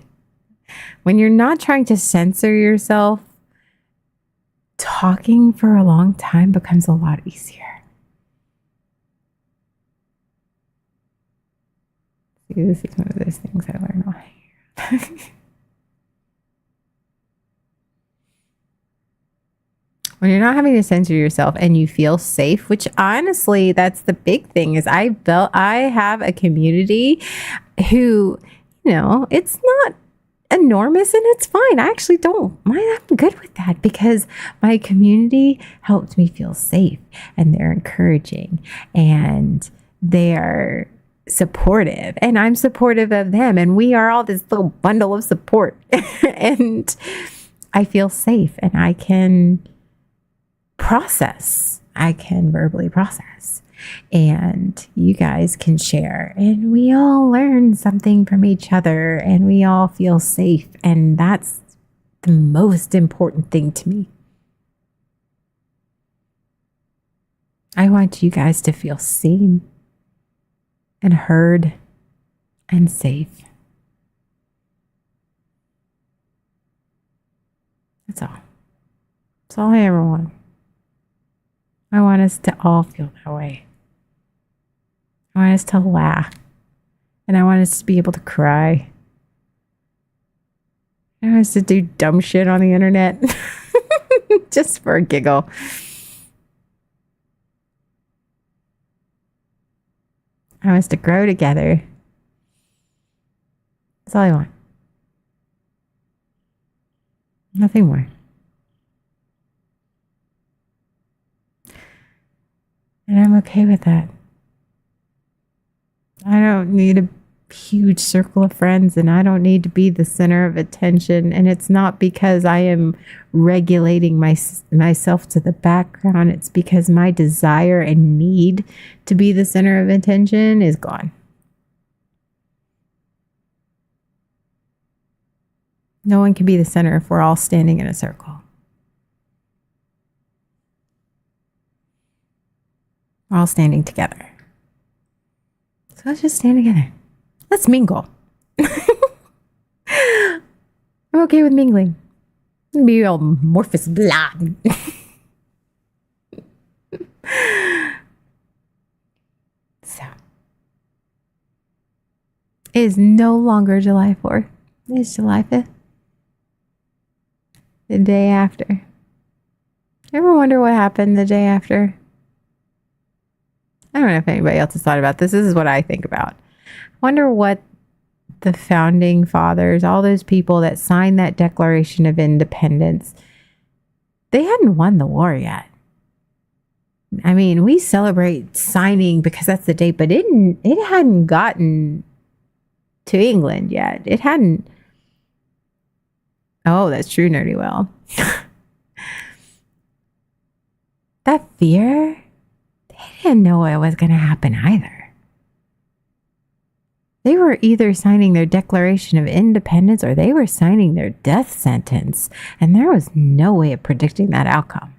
When you're not trying to censor yourself, talking for a long time becomes a lot easier. See, this is one of those things I learned on. When you're not having to censor yourself and you feel safe, which honestly, that's the big thing, is I have a community who, it's not enormous and it's fine. I actually don't mind. I'm good with that because my community helped me feel safe and they're encouraging and they're supportive and I'm supportive of them. And we are all this little bundle of support and I feel safe and I can process. I can verbally process and you guys can share and we all learn something from each other and we all feel safe. And that's the most important thing to me. I want you guys to feel seen and heard and safe. That's all. That's all I ever want. I want us to all feel that way. I want us to laugh. And I want us to be able to cry. I want us to do dumb shit on the internet. Just for a giggle. I want us to grow together. That's all I want. Nothing more. And I'm okay with that. I don't need a huge circle of friends and I don't need to be the center of attention. And it's not because I am regulating myself to the background. It's because my desire and need to be the center of attention is gone. No one can be the center if we're all standing in a circle. We're all standing together. So let's just stand together. Let's mingle. I'm okay with mingling. Be all amorphous blood. So, it is no longer July 4th. It's July 5th. The day after. Ever wonder what happened the day after? I don't know if anybody else has thought about this. This is what I think about. Wonder what the founding fathers, all those people that signed that Declaration of Independence, they hadn't won the war yet. I mean, we celebrate signing because that's the date, but it hadn't gotten to England yet. It hadn't. Oh, that's true, Nerdy Well. That fear, they didn't know what was going to happen either. They were either signing their Declaration of Independence or they were signing their death sentence. And there was no way of predicting that outcome.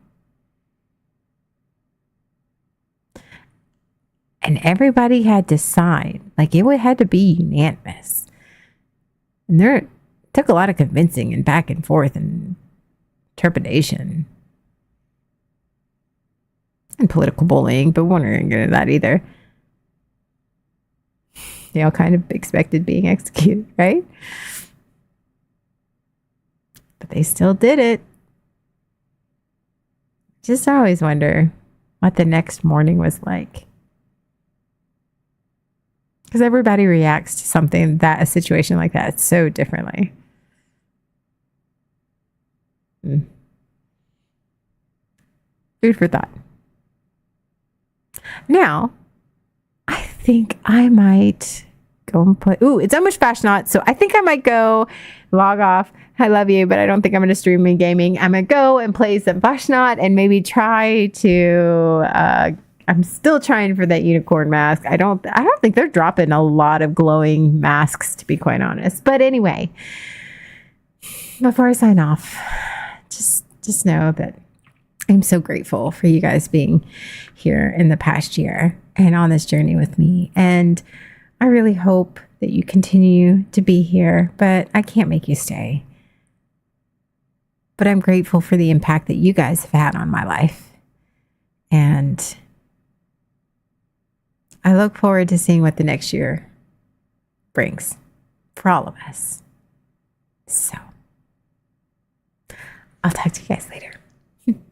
And everybody had to sign. Like it had to be unanimous. And there took a lot of convincing and back and forth and interpretation. And political bullying, but we're not going to get into that either. They all kind of expected being executed, right? But they still did it. Just always wonder what the next morning was like. Because everybody reacts to something a situation like that so differently. Food for thought. Now, I think I might go and play. Ooh, it's almost Fashion, so I think I might go log off. I love you, but I don't think I'm going to stream in gaming. I'm going to go and play some Fashion and maybe try to. I'm still trying for that unicorn mask. I don't think they're dropping a lot of glowing masks, to be quite honest. But anyway, before I sign off, just know that I'm so grateful for you guys being here in the past year and on this journey with me. And I really hope that you continue to be here, but I can't make you stay. But I'm grateful for the impact that you guys have had on my life. And I look forward to seeing what the next year brings for all of us. So, I'll talk to you guys later.